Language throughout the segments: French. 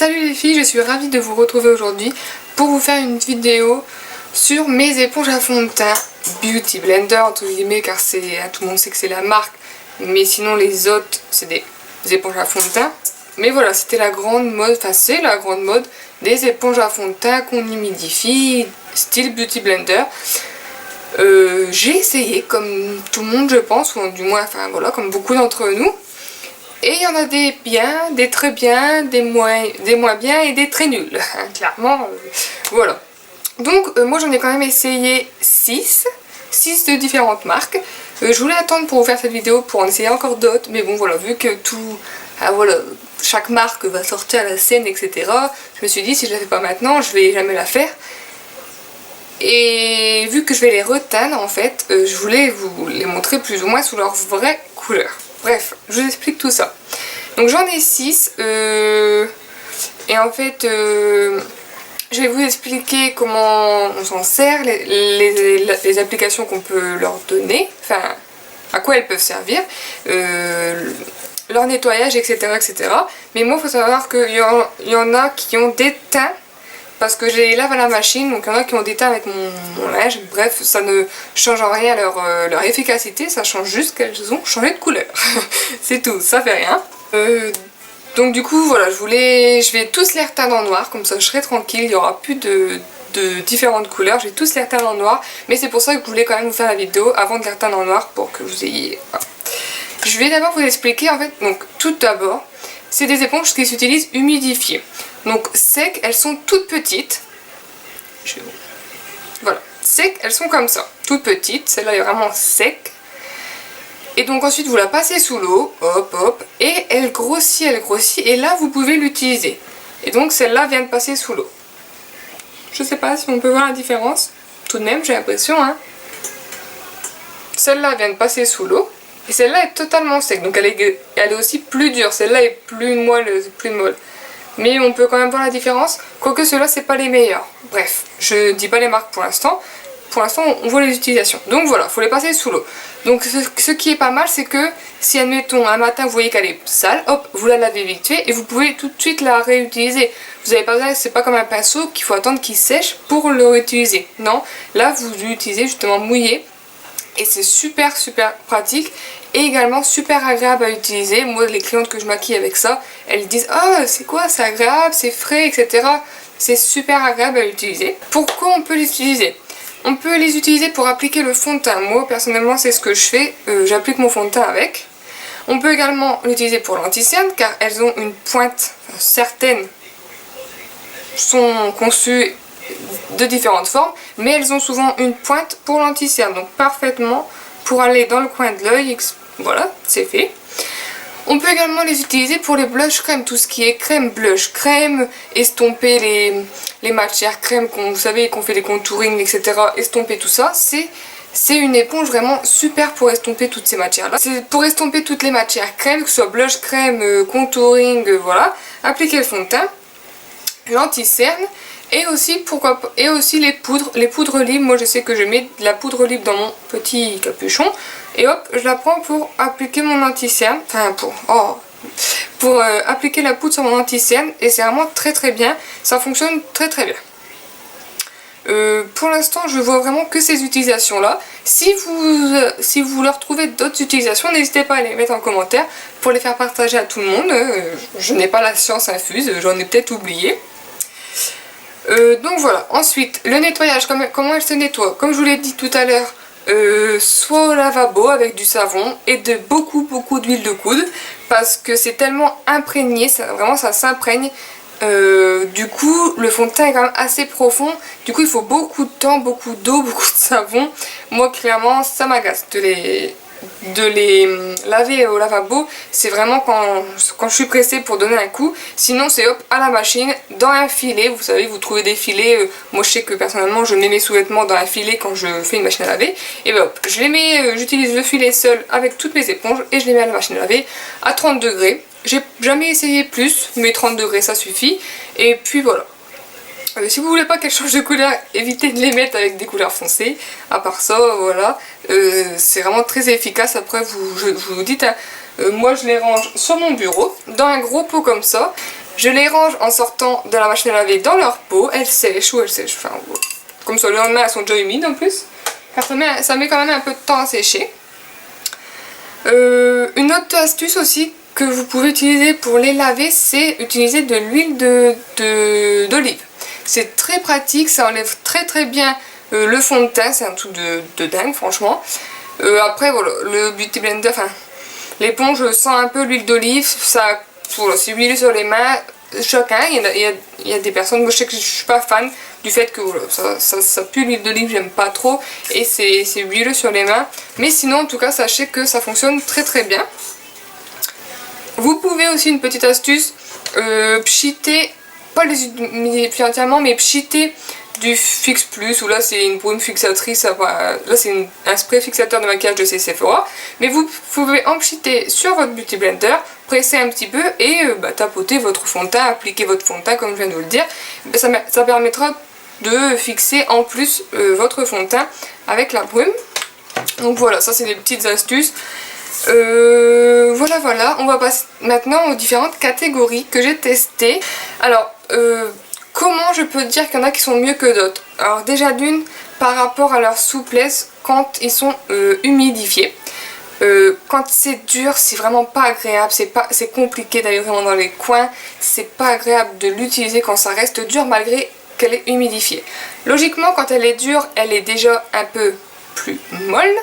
Salut les filles, je suis ravie de vous retrouver aujourd'hui pour vous faire une vidéo sur mes éponges à fond de teint Beauty Blender entre guillemets, car tout le monde sait que c'est la marque, mais sinon les autres c'est des éponges à fond de teint. Mais voilà, c'était la grande mode, enfin c'est la grande mode des éponges à fond de teint qu'on humidifie, style Beauty Blender. J'ai essayé comme tout le monde je pense, ou du moins enfin voilà, comme beaucoup d'entre nous. Et il y en a des bien, des très bien, des moins bien et des très nuls. Clairement, voilà. Donc moi j'en ai quand même essayé 6 de différentes marques. Je voulais attendre pour vous faire cette vidéo pour en essayer encore d'autres. Mais bon voilà, vu que voilà, chaque marque va sortir à la scène, etc. Je me suis dit si je la fais pas maintenant, je vais jamais la faire. Et vu que je vais les reteindre en fait, je voulais vous les montrer plus ou moins sous leur vraie couleur. Bref, je vous explique tout ça. Donc j'en ai 6 et en fait je vais vous expliquer comment on s'en sert, les applications qu'on peut leur donner, enfin à quoi elles peuvent servir, leur nettoyage, etc. etc. Mais moi il faut savoir qu'il y en a qui ont des teints, parce que je les lave à la machine, donc il y en a qui ont des teints avec mon linge. Bref, ça ne change en rien leur efficacité, ça change juste qu'elles ont changé de couleur. C'est tout, ça fait rien. Donc du coup, voilà, je vais tous les reteindre en noir, comme ça je serai tranquille, il n'y aura plus de différentes couleurs, je vais tous les reteindre en noir. Mais c'est pour ça que je voulais quand même vous faire la vidéo avant de les reteindre en noir, pour que vous ayez... Voilà. Je vais d'abord vous expliquer, en fait, donc tout d'abord, c'est des éponges qui s'utilisent humidifiées. Donc sec, elles sont toutes petites. Voilà, sec, elles sont comme ça, toutes petites. Celle-là est vraiment sec. Et donc ensuite vous la passez sous l'eau, hop hop, et elle grossit, et là vous pouvez l'utiliser. Et donc celle-là vient de passer sous l'eau. Je sais pas si on peut voir la différence. Tout de même, j'ai l'impression, hein. Celle-là vient de passer sous l'eau. Et celle-là est totalement sec, donc elle est aussi plus dure. Celle-là est plus moelleuse, plus molle. Mais on peut quand même voir la différence, quoique ceux-là c'est pas les meilleurs. Bref, je dis pas les marques pour l'instant. Pour l'instant on voit les utilisations. Donc voilà, faut les passer sous l'eau. Donc ce qui est pas mal, c'est que si admettons un matin vous voyez qu'elle est sale, hop, vous la lavez vite fait et vous pouvez tout de suite la réutiliser. Vous avez pas besoin, c'est pas comme un pinceau qu'il faut attendre qu'il sèche pour le réutiliser. Non, là vous l'utilisez justement mouillé. Et c'est super pratique et également super agréable à utiliser. Moi les clientes que je maquille avec ça, elles disent ah c'est quoi, c'est agréable, c'est frais, etc. C'est super agréable à utiliser. Pourquoi on peut les utiliser? On peut les utiliser pour appliquer le fond de teint. Moi personnellement c'est ce que je fais, j'applique mon fond de teint avec. On peut également l'utiliser pour l'anti-cerne car elles ont une pointe, enfin, certaines sont conçues de différentes formes, mais elles ont souvent une pointe pour l'anti-cerne, donc parfaitement pour aller dans le coin de l'œil. Voilà, c'est fait. On peut également les utiliser pour les blush crème, tout ce qui est crème, blush crème, estomper les matières crème, vous savez qu'on fait des contouring, etc. Estomper tout ça, c'est une éponge vraiment super pour estomper toutes ces matières là. C'est pour estomper toutes les matières crème, que ce soit blush crème, contouring, voilà. Appliquer le fond de teint, l'anti-cerne. Et aussi, les poudres libres. Moi je sais que je mets de la poudre libre dans mon petit capuchon. Et hop, je la prends pour appliquer mon anti-cerne. Enfin pour appliquer la poudre sur mon anti-cerne. Et c'est vraiment très bien. Ça fonctionne très bien. Pour l'instant je vois vraiment que ces utilisations là. Si vous leur trouvez d'autres utilisations, n'hésitez pas à les mettre en commentaire pour les faire partager à tout le monde. Je n'ai pas la science infuse, j'en ai peut-être oublié. Donc voilà, ensuite le nettoyage, comment elle se nettoie? Comme je vous l'ai dit tout à l'heure, soit au lavabo avec du savon et de beaucoup d'huile de coude, parce que c'est tellement imprégné, vraiment ça s'imprègne. Du coup le fond de teint est quand même assez profond, du coup il faut beaucoup de temps, beaucoup d'eau, beaucoup de savon. Moi clairement ça m'agace de les laver au lavabo. C'est vraiment quand je suis pressée pour donner un coup. Sinon c'est hop à la machine, dans un filet. Vous savez, vous trouvez des filets. Moi je sais que personnellement je mets mes sous-vêtements dans un filet quand je fais une machine à laver. Et ben hop, je les mets, j'utilise le filet seul avec toutes mes éponges et je les mets à la machine à laver à 30 degrés. J'ai jamais essayé plus, mais 30 degrés ça suffit. Et puis voilà. Si vous voulez pas qu'elles changent de couleur, évitez de les mettre avec des couleurs foncées. À part ça, voilà, c'est vraiment très efficace. Après, vous dites, hein, moi je les range sur mon bureau, dans un gros pot comme ça. Je les range en sortant de la machine à laver dans leur pot. Elles sèchent ou elles sèchent, enfin comme ça le lendemain elles sont déjà humides en plus. Car ça met quand même un peu de temps à sécher. Une autre astuce aussi que vous pouvez utiliser pour les laver, c'est utiliser de l'huile d'olive. C'est très pratique, ça enlève très bien le fond de teint, c'est un truc de dingue franchement. Après voilà, le Beauty Blender, enfin l'éponge sent un peu l'huile d'olive, ça voilà, c'est huilé sur les mains. Chacun, il y a des personnes, moi je sais que je suis pas fan du fait que voilà, ça pue l'huile d'olive, j'aime pas trop et c'est huileux sur les mains, mais sinon en tout cas sachez que ça fonctionne très bien. Vous pouvez aussi, une petite astuce, pchiter, pas les humidifier entièrement, mais pchiter du Fix Plus, ou là c'est une brume fixatrice, là c'est un spray fixateur de maquillage de chez Sephora, mais vous pouvez en pchiter sur votre Beauty Blender, presser un petit peu et tapoter votre fond de teint, appliquer votre fond de teint comme je viens de vous le dire. Ça permettra de fixer en plus votre fond de teint avec la brume. Donc voilà, ça c'est des petites astuces. Voilà, on va passer maintenant aux différentes catégories que j'ai testées. Alors, comment je peux dire qu'il y en a qui sont mieux que d'autres? Alors déjà d'une, par rapport à leur souplesse quand ils sont humidifiés. Quand c'est dur, c'est vraiment pas agréable, c'est compliqué d'aller vraiment dans les coins, c'est pas agréable de l'utiliser quand ça reste dur malgré qu'elle est humidifiée. Logiquement, quand elle est dure, elle est déjà un peu plus molle,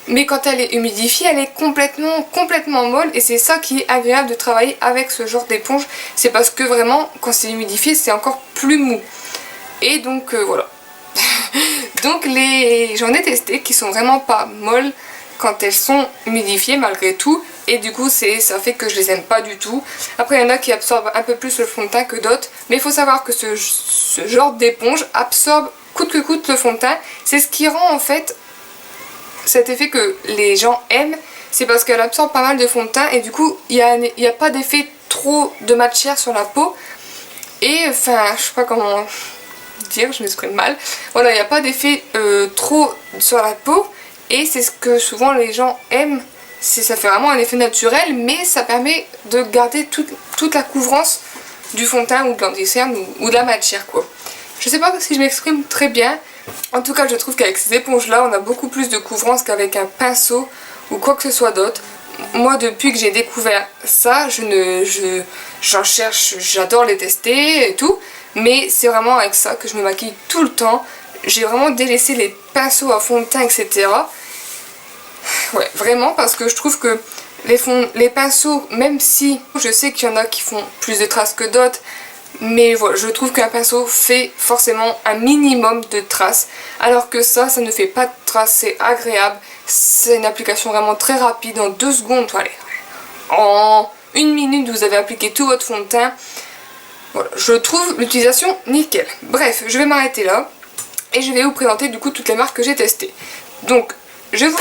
mais quand elle est humidifiée, elle est complètement molle et c'est ça qui est agréable de travailler avec ce genre d'éponge, c'est parce que vraiment, quand c'est humidifié, c'est encore plus mou. Et donc voilà. Donc j'en ai testé qui sont vraiment pas molles quand elles sont humidifiées malgré tout, et du coup ça fait que je les aime pas du tout. Après il y en a qui absorbent un peu plus le fond de teint que d'autres, mais il faut savoir que ce genre d'éponge absorbe coûte que coûte le fond de teint. C'est ce qui rend en fait cet effet que les gens aiment, c'est parce qu'elle absorbe pas mal de fond de teint et du coup il n'y a pas d'effet trop de matière sur la peau, et enfin je sais pas comment dire, je m'exprime mal, voilà, il n'y a pas d'effet trop sur la peau. Et c'est ce que souvent les gens aiment, ça fait vraiment un effet naturel, mais ça permet de garder toute la couvrance du fond de teint ou de l'anti-cerne ou de la matière quoi. Je sais pas si je m'exprime très bien, en tout cas je trouve qu'avec ces éponges là on a beaucoup plus de couvrance qu'avec un pinceau ou quoi que ce soit d'autre. Moi depuis que j'ai découvert ça, j'en cherche, j'adore les tester et tout, mais c'est vraiment avec ça que je me maquille tout le temps. J'ai vraiment délaissé les pinceaux à fond de teint, etc. Ouais, vraiment, parce que je trouve que les pinceaux, même si je sais qu'il y en a qui font plus de traces que d'autres, mais voilà, je trouve qu'un pinceau fait forcément un minimum de traces, alors que ça ne fait pas de traces, c'est agréable, c'est une application vraiment très rapide, en 2 secondes, allez, en 1 minute vous avez appliqué tout votre fond de teint. Voilà, je trouve l'utilisation nickel. Bref, je vais m'arrêter là. Et je vais vous présenter du coup toutes les marques que j'ai testées. Donc je vous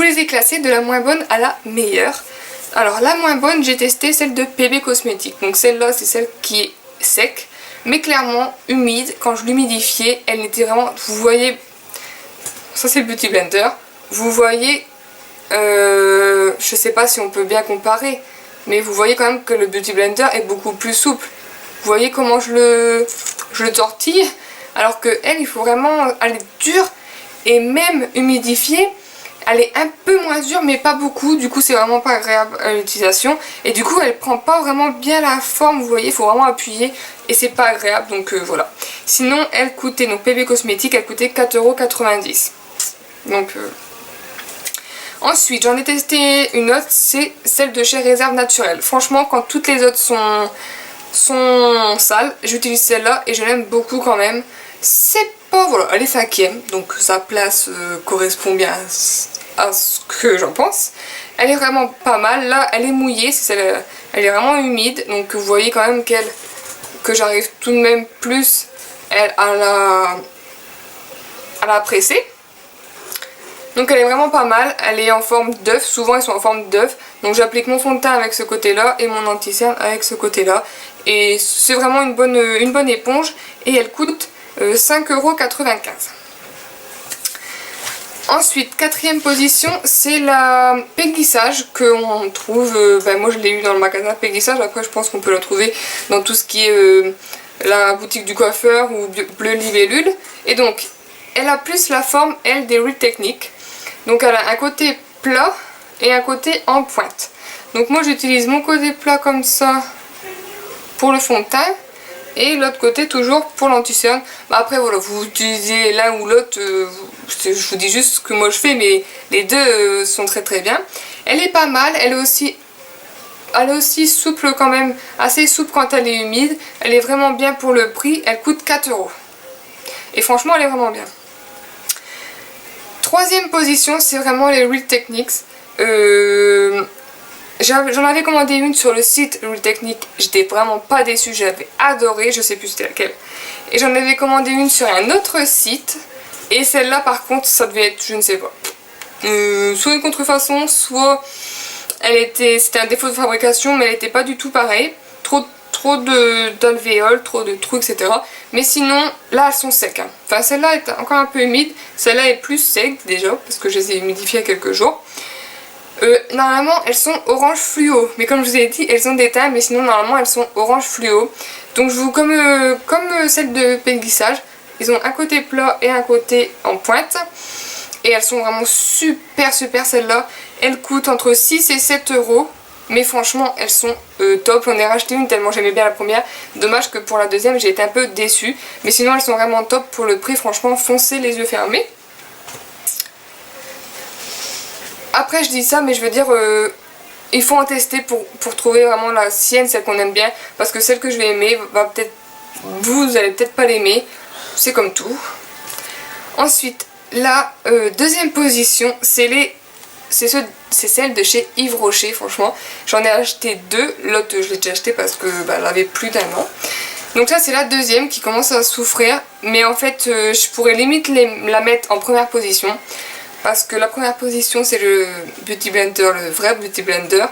les ai classées de la moins bonne à la meilleure. Alors la moins bonne, j'ai testé celle de PB Cosmetics. Donc celle-là c'est celle qui est sec, mais clairement humide. Quand je l'humidifiais, elle était vraiment, vous voyez, ça c'est le Beauty Blender. Vous voyez, je sais pas si on peut bien comparer, mais vous voyez quand même que le Beauty Blender est beaucoup plus souple. Vous voyez comment je le tortille? Alors que elle, il faut vraiment aller dure, et même humidifiée, elle est un peu moins dure mais pas beaucoup, du coup c'est vraiment pas agréable à l'utilisation, et du coup elle prend pas vraiment bien la forme, vous voyez, il faut vraiment appuyer et c'est pas agréable, donc voilà. Sinon elle coûtait, donc PB Cosmetics, elle coûtait 4,90 €. Donc ensuite j'en ai testé une autre, c'est celle de chez Réserve Naturelle. Franchement quand toutes les autres sont sales, j'utilise celle-là et je l'aime beaucoup quand même. C'est pas, voilà, elle est 5e, donc sa place correspond bien à ce que j'en pense. Elle est vraiment pas mal, là elle est mouillée, elle est vraiment humide, donc vous voyez quand même que j'arrive tout de même plus à la presser. Donc elle est vraiment pas mal, elle est en forme d'œuf, souvent elles sont en forme d'œuf. Donc j'applique mon fond de teint avec ce côté-là et mon anti-cerne avec ce côté-là. Et c'est vraiment une bonne éponge et elle coûte 5,95 €. Ensuite, quatrième position, c'est la Péguissage qu'on trouve, moi je l'ai eu dans le magasin Péguissage, après je pense qu'on peut la trouver dans tout ce qui est la boutique du coiffeur ou Bleu Libellule. Et donc, elle a plus la forme, elle, des Real Techniques. Donc elle a un côté plat et un côté en pointe. Donc moi j'utilise mon côté plat comme ça pour le fond de teint et l'autre côté toujours pour l'anti-cerne. Après voilà, vous utilisez l'un ou l'autre, je vous dis juste ce que moi je fais, mais les deux sont très très bien. Elle est pas mal, elle est aussi souple quand même, assez souple quand elle est humide. Elle est vraiment bien pour le prix, elle coûte 4 €. Et franchement elle est vraiment bien. Troisième position, c'est vraiment les Real Techniques. J'en avais commandé une sur le site Real Techniques, j'étais vraiment pas déçue, j'avais adoré, je sais plus c'était laquelle. Et j'en avais commandé une sur un autre site, et celle-là par contre ça devait être, je ne sais pas, soit une contrefaçon, soit c'était un défaut de fabrication, mais elle n'était pas du tout pareille. Trop d'alvéoles, trop de trous, etc. Mais sinon, là elles sont secs. Hein. Enfin celle-là est encore un peu humide, celle-là est plus sec déjà, parce que je les ai humidifiées il y a quelques jours. Normalement elles sont orange fluo, mais comme je vous ai dit elles ont des teints, mais sinon normalement elles sont orange fluo. Donc je vous comme celle de Péguissage, ils ont un côté plat et un côté en pointe. Et elles sont vraiment super celles-là. Elles coûtent entre 6 et 7 €. Mais franchement elles sont top. J'en ai racheté une tellement j'aimais bien la première. Dommage que pour la deuxième j'ai été un peu déçue. Mais sinon elles sont vraiment top pour le prix. Franchement foncez les yeux fermés. Après je dis ça mais je veux dire il faut en tester pour trouver vraiment la sienne, celle qu'on aime bien. Parce que celle que je vais aimer va peut-être, vous allez peut-être pas l'aimer. C'est comme tout. Ensuite la deuxième position c'est celle de chez Yves Rocher. Franchement j'en ai acheté deux, l'autre je l'ai déjà acheté parce que elle avait plus d'1 an. Donc ça c'est la deuxième qui commence à souffrir, mais en fait je pourrais limite la mettre en première position parce que la première position c'est le Beauty Blender, le vrai Beauty Blender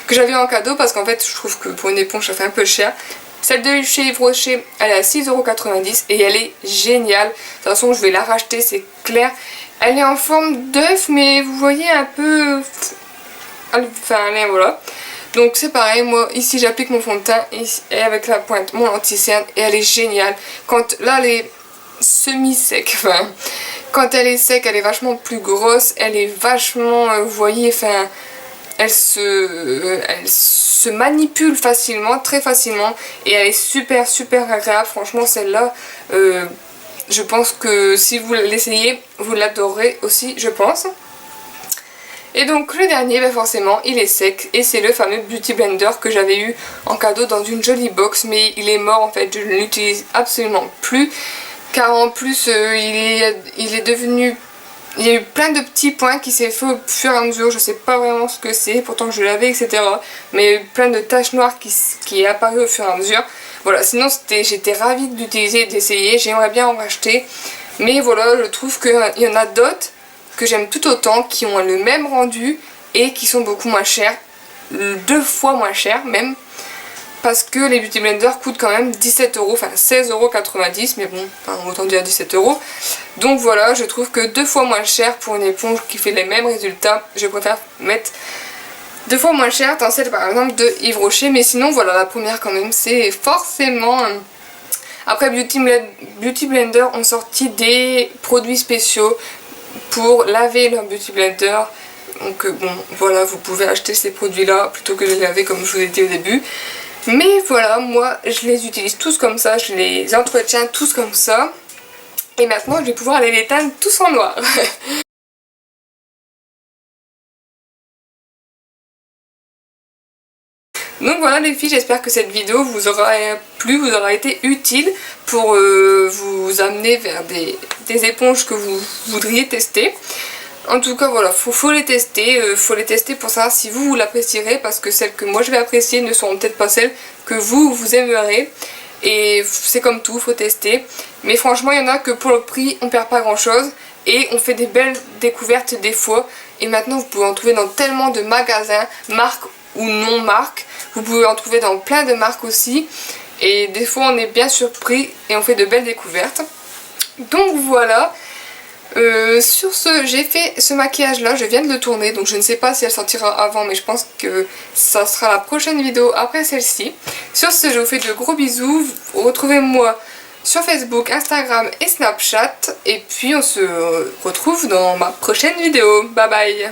que j'avais en cadeau, parce qu'en fait je trouve que pour une éponge ça fait un peu cher. Celle de chez Yves Rocher elle est à 6,90 € et elle est géniale. De toute façon je vais la racheter, c'est clair. Elle est en forme d'œuf, mais vous voyez un peu... Enfin, voilà. Donc c'est pareil, moi ici j'applique mon fond de teint et avec la pointe mon anti-cerne et elle est géniale. Quand là elle est semi-sec, enfin quand elle est sec elle est vachement plus grosse, elle est vachement, vous voyez, enfin elle se manipule facilement, très facilement, et elle est super agréable. Franchement celle-là, je pense que si vous l'essayez, vous l'adorerez aussi, je pense. Et donc le dernier, forcément, il est sec, et c'est le fameux Beauty Blender que j'avais eu en cadeau dans une jolie box, mais il est mort en fait, je ne l'utilise absolument plus, car en plus il est devenu... Il y a eu plein de petits points qui s'est fait au fur et à mesure, je sais pas vraiment ce que c'est, pourtant je l'avais, etc. Mais il y a eu plein de taches noires qui est apparu au fur et à mesure. Voilà, sinon j'étais ravie de l'utiliser et d'essayer, j'aimerais bien en racheter. Mais voilà, je trouve qu'il y en a d'autres que j'aime tout autant, qui ont le même rendu et qui sont beaucoup moins chers, 2 fois moins chers même. Parce que les Beauty Blender coûtent quand même 17 €, enfin 16,90 €, mais bon, enfin, autant dire 17 €. Donc voilà, je trouve que 2 fois moins cher pour une éponge qui fait les mêmes résultats. Je préfère mettre 2 fois moins cher dans celle par exemple de Yves Rocher. Mais sinon voilà, la première quand même c'est forcément... Après Beauty Blender ont sorti des produits spéciaux pour laver leur Beauty Blender. Donc bon, voilà, vous pouvez acheter ces produits là plutôt que de les laver comme je vous ai dit au début. Mais voilà, moi je les utilise tous comme ça, je les entretiens tous comme ça. Et maintenant je vais pouvoir aller les teindre tous en noir. Donc voilà les filles, j'espère que cette vidéo vous aura plu, vous aura été utile pour vous amener vers des éponges que vous voudriez tester. En tout cas voilà, faut les tester pour savoir si vous l'apprécierez, parce que celles que moi je vais apprécier ne seront peut-être pas celles que vous aimerez. Et c'est comme tout, faut tester. Mais franchement il y en a que pour le prix on perd pas grand chose et on fait des belles découvertes des fois. Et maintenant vous pouvez en trouver dans tellement de magasins, marques ou non marques. Vous pouvez en trouver dans plein de marques aussi. Et des fois on est bien surpris et on fait de belles découvertes. Donc voilà. Sur ce, j'ai fait ce maquillage là, je viens de le tourner, donc je ne sais pas si elle sortira avant, mais je pense que ça sera la prochaine vidéo après celle-ci. Sur ce, je vous fais de gros bisous, retrouvez-moi sur Facebook, Instagram et Snapchat, et puis on se retrouve dans ma prochaine vidéo. Bye bye.